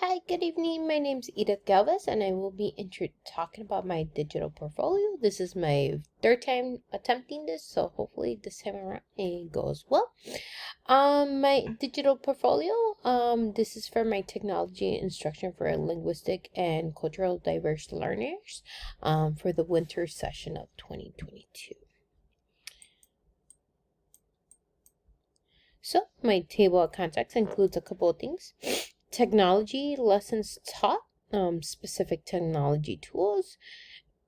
Hi, good evening. My name's Edith Galvez, and I will be talking about my digital portfolio. This is my third time attempting this, so hopefully this time around it goes well. My digital portfolio, this is for my technology instruction for linguistic and cultural diverse learners, for the winter session of 2022. So my table of contents includes a couple of things. Technology lessons taught, specific technology tools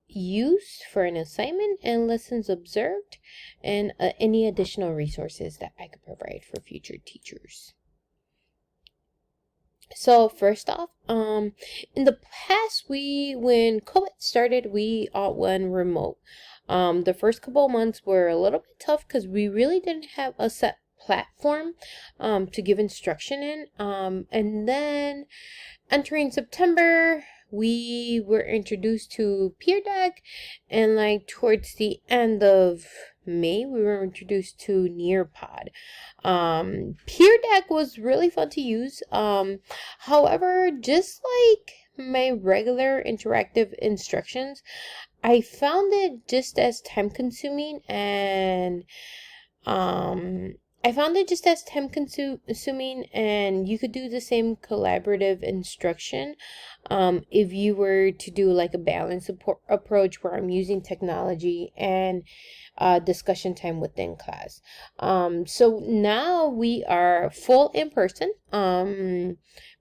used for an assignment, and lessons observed, and any additional resources that I could provide for future teachers. So first off, in the past, when COVID started, we all went remote. The first couple of months were a little bit tough because we really didn't have a set platform to give instruction in. And then entering September, we were introduced to Peer Deck, and like towards the end of May, we were introduced to Nearpod. Peer Deck was really fun to use. However, just like my regular interactive instructions, I found it just as time consuming and um consuming, and you could do the same collaborative instruction if you were to do like a balanced approach where I'm using technology and discussion time within class. So now we are full in person.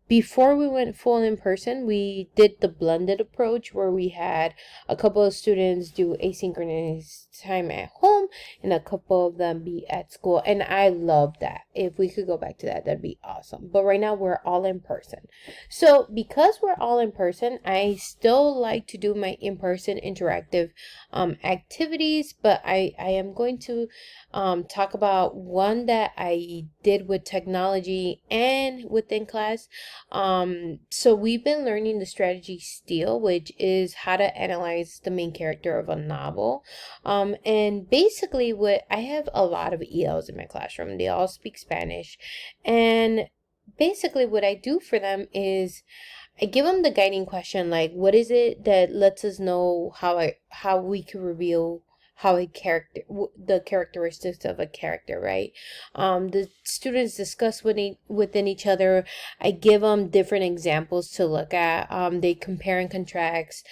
Before we went full in person, we did the blended approach where we had a couple of students do asynchronous time at home and a couple of them be at school. And I love that. If we could go back to that, that'd be awesome. But right now we're all in person. So because we're all in person, I still like to do my in-person interactive activities, but I am going to talk about one that I did with technology and within class. So we've been learning the strategy steal, which is how to analyze the main character of a novel. And basically what I have a lot of ELs in my classroom. They all speak Spanish. And basically what I do for them is I give them the guiding question, like what is it that lets us know how we can reveal how a character, the characteristics of a character, right? The students discuss within each other. I give them different examples to look at. They compare and contrast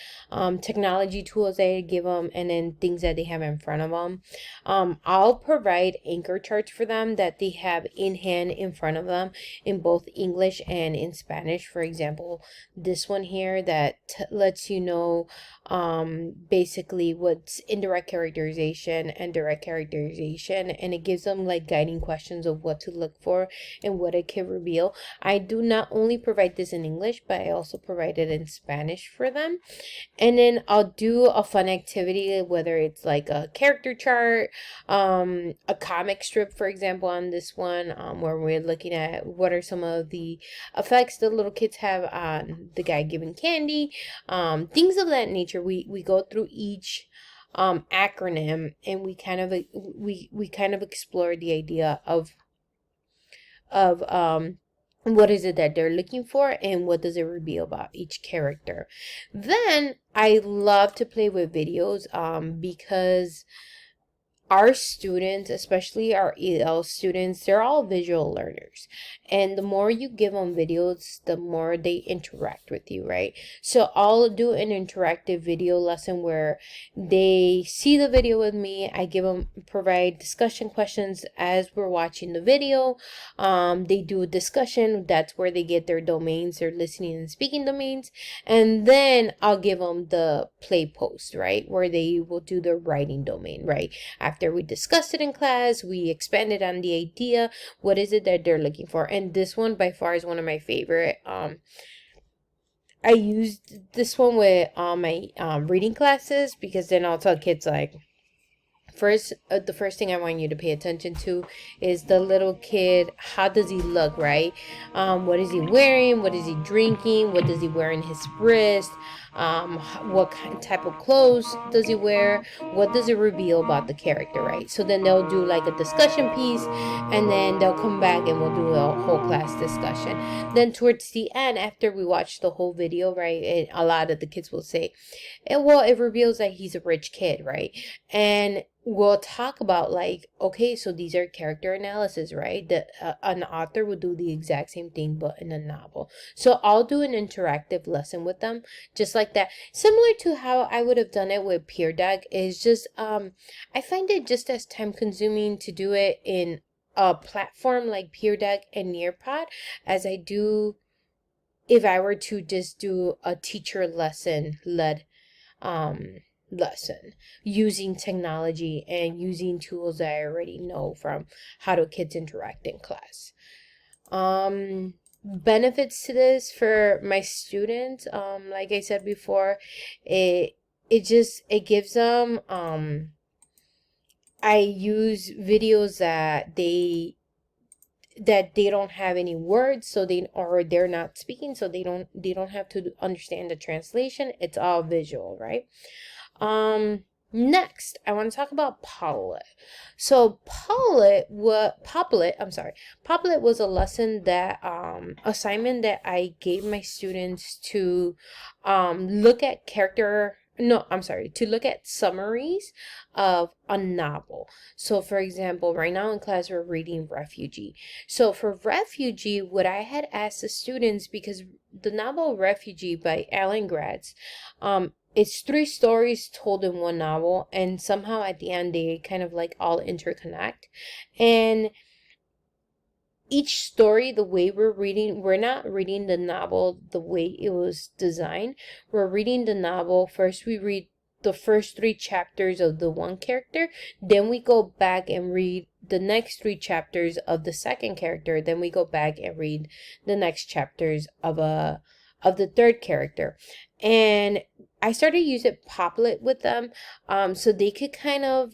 technology tools that I give them, and then things that they have in front of them. I'll provide anchor charts for them that they have in hand in front of them in both English and in Spanish. For example, this one here that lets you know basically what's indirect characterization and direct characterization, and it gives them like guiding questions of what to look for and what it can reveal. I do not only provide this in English, but I also provide it in Spanish for them. And then I'll do a fun activity, whether it's like a character chart, a comic strip, for example, on this one, where we're looking at what are some of the effects the little kids have on the guy giving candy, things of that nature. We go through each acronym, and we kind of explore the idea of what is it that they're looking for and what does it reveal about each character. Then I love to play with videos because our students, especially our EL students, they're all visual learners. And the more you give them videos, the more they interact with you, right? So I'll do an interactive video lesson where they see the video with me. I provide discussion questions as we're watching the video. They do a discussion. That's where they get their domains, their listening and speaking domains. And then I'll give them the play post, right? Where they will do their writing domain, right? After we discussed it in class, we expanded on the idea. What is it that they're looking for? And this one by far is one of my favorite. I used this one with all my reading classes, because then I'll tell kids like, the first thing I want you to pay attention to is the little kid. How does he look, right? What is he wearing? What is he drinking? What does he wear in his wrist? What type of clothes does he wear? What does it reveal about the character, right? So then they'll do like a discussion piece, and then they'll come back and we'll do a whole class discussion. Then towards the end, after we watch the whole video, right, and a lot of the kids will say, well, it reveals that he's a rich kid, right? And we'll talk about like, okay, so these are character analysis, right? That an author would do the exact same thing but in a novel. So I'll do an interactive lesson with them just like that, similar to how I would have done it with Peer Deck. Is just I find it just as time consuming to do it in a platform like Peer Deck and Nearpod as I do if I were to just do a teacher lesson led lesson using technology and using tools that I already know from how do kids interact in class. Benefits to this for my students, like I said before, it gives them I use videos that they don't have any words, so they're not speaking, so they don't have to understand the translation. It's all visual, right? Next, I want to talk about Padlet. So Padlet was a lesson that assignment that I gave my students to look at to look at summaries of a novel. So for example, right now in class we're reading Refugee. So for Refugee, what I had asked the students, because the novel Refugee by Alan Gratz, it's 3 stories told in one novel, and somehow at the end they kind of like all interconnect. And each story, the way we're not reading the novel the way it was designed. We're reading the novel. First we read the first 3 chapters of the one character, then we go back and read the next 3 chapters of the second character, then we go back and read the next chapters of the third character. And I started using Padlet with them, so they could kind of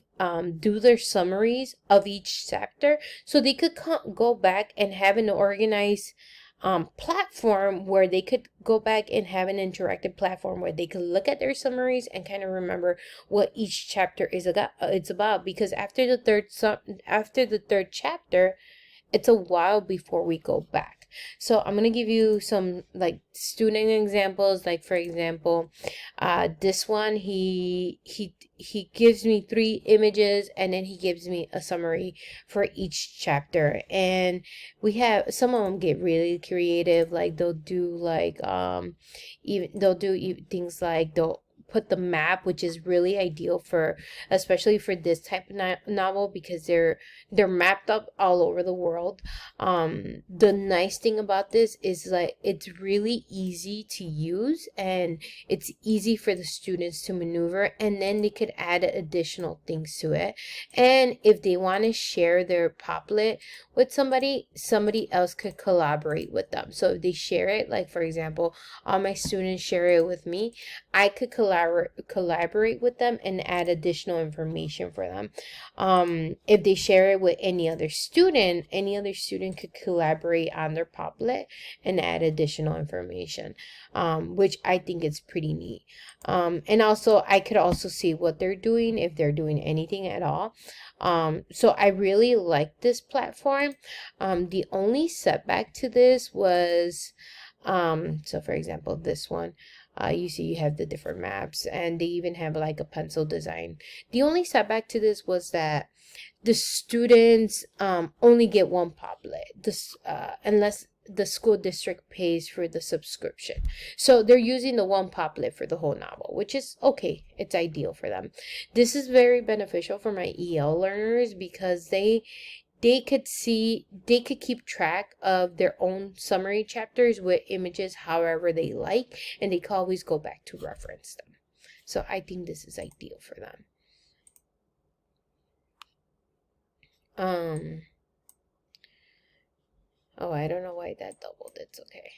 do their summaries of each chapter, so they could go back and have an organized platform where they could go back and have an interactive platform where they could look at their summaries and kind of remember what each chapter is about. Because after the third chapter, it's a while before we go back. So I'm going to give you some like student examples. Like for example, this one, he gives me 3 images and then he gives me a summary for each chapter. And we have some of them get really creative. Like they'll do like things like they'll put the map, which is really ideal for, especially for this type of novel, because they're mapped up all over the world. The nice thing about this is like it's really easy to use and it's easy for the students to maneuver, and then they could add additional things to it. And if they want to share their Padlet with somebody else could collaborate with them. So if they share it, like for example, all my students share it with me, I could collaborate with them and add additional information for them. If they share it with any other student could collaborate on their Padlet and add additional information, which I think is pretty neat. And also I could also see what they're doing, if they're doing anything at all. So I really like this platform. The only setback to this was, so for example, this one, you see you have the different maps and they even have like a pencil design. The only setback to this was that the students only get one Padlet, unless the school district pays for the subscription. So they're using the one Padlet for the whole novel, which is okay. It's ideal for them. This is very beneficial for my EL learners because they could keep track of their own summary chapters with images however they like, and they can always go back to reference them. So I think this is ideal for them. Oh, I don't know why that doubled. It's okay.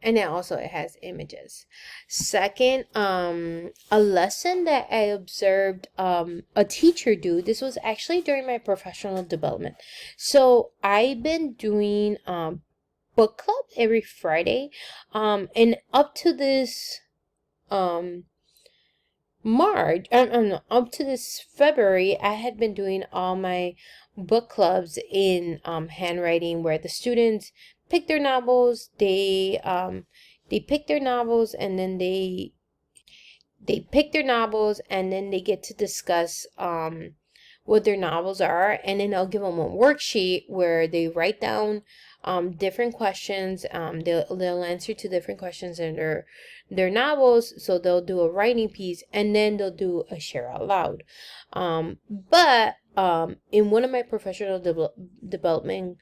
and then also it has images. Second, a lesson that I observed a teacher do. This was actually during my professional development. So I've been doing book club every Friday, and up to this March, no, up to this February, I had been doing all my book clubs in handwriting, where the students pick their novels. They pick their novels, and then they pick their novels, and then they get to discuss what their novels are, and then I'll give them a worksheet where they write down different questions. They'll answer to different questions in their novels. So they'll do a writing piece, and then they'll do a share out loud. But in one of my professional development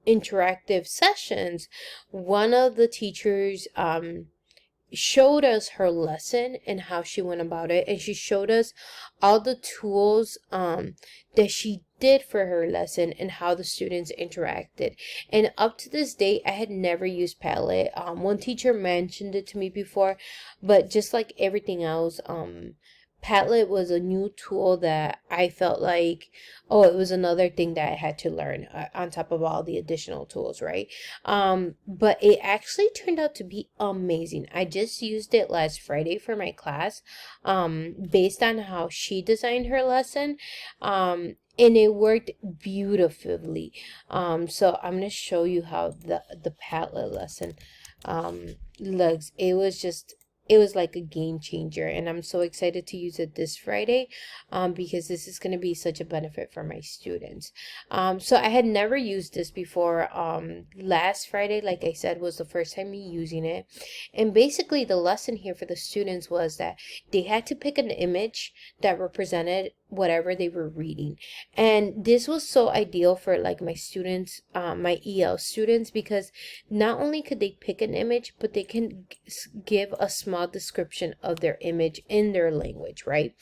interactive sessions, one of the teachers showed us her lesson and how she went about it, and she showed us all the tools that she did for her lesson and how the students interacted. And up to this date, I had never used Padlet. One teacher mentioned it to me before, but just like everything else, Padlet was a new tool that I felt like, oh, it was another thing that I had to learn on top of all the additional tools, right? But it actually turned out to be amazing. I just used it last Friday for my class, based on how she designed her lesson. And it worked beautifully. So I'm gonna show you how the Padlet lesson looks. It was like a game changer, and I'm so excited to use it this Friday, because this is going to be such a benefit for my students. So I had never used this before. Last Friday, like I said, was the first time me using it. And basically the lesson here for the students was that they had to pick an image that represented whatever they were reading. And this was so ideal for like my students, my EL students, because not only could they pick an image, but they can give a small description of their image in their language, right?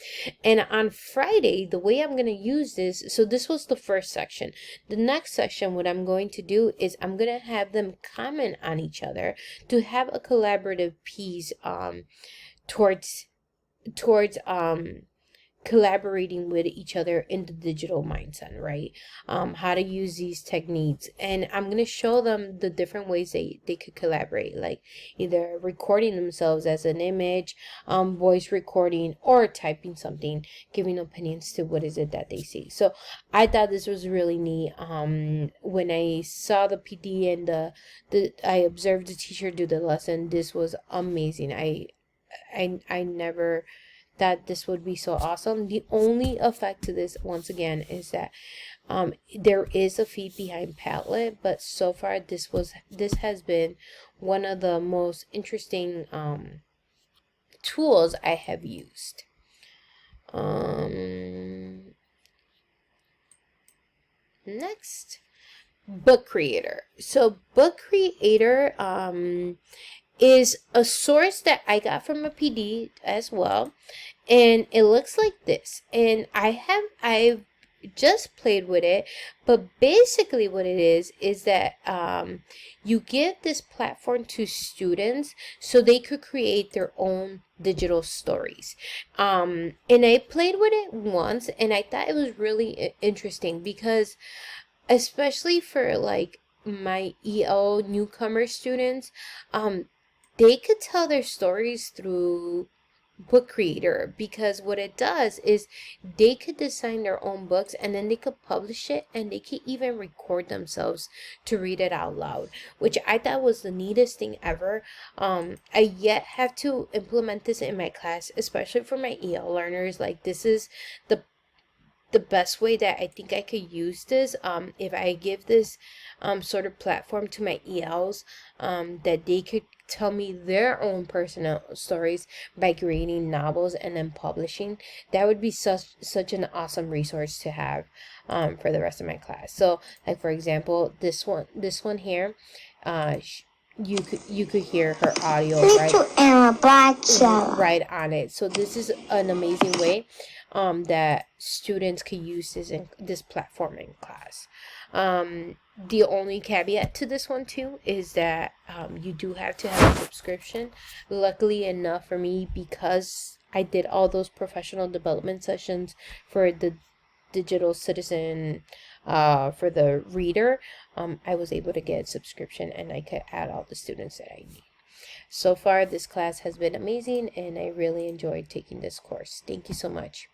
And on Friday, the way I'm going to use this, so this was the first section. The next section, what I'm going to do is I'm going to have them comment on each other to have a collaborative piece towards collaborating with each other in the digital mindset, right? How to use these techniques. And I'm going to show them the different ways they could collaborate, like either recording themselves as an image, voice recording, or typing something, giving opinions to what is it that they see. So I thought this was really neat. When I saw the PD and I observed the teacher do the lesson, this was amazing. I never that this would be so awesome. The only effect to this, once again, is that there is a fee behind Padlet, but so far this has been one of the most interesting tools I have used. Next, Book Creator. So Book Creator is a source that I got from a PD as well, and it looks like this. And I've just played with it, but basically what it is that you give this platform to students so they could create their own digital stories. And I played with it once, and I thought it was really interesting, because especially for like my EL newcomer students, they could tell their stories through Book Creator, because what it does is they could design their own books, and then they could publish it, and they could even record themselves to read it out loud, which I thought was the neatest thing ever. I yet have to implement this in my class, especially for my EL learners. Like, this is the best way that I think I could use this, if I give this sort of platform to my ELs, that they could tell me their own personal stories by creating novels and then publishing. That would be such an awesome resource to have for the rest of my class. So like, for example, this one here, you could hear her audio Little and a black yellow. right on it. So this is an amazing way that students can use this platform in class. The only caveat to this one too is that you do have to have a subscription. Luckily enough for me, because I did all those professional development sessions for the digital citizen, for the reader, I was able to get a subscription and I could add all the students that I need. So far, this class has been amazing and I really enjoyed taking this course. Thank you so much.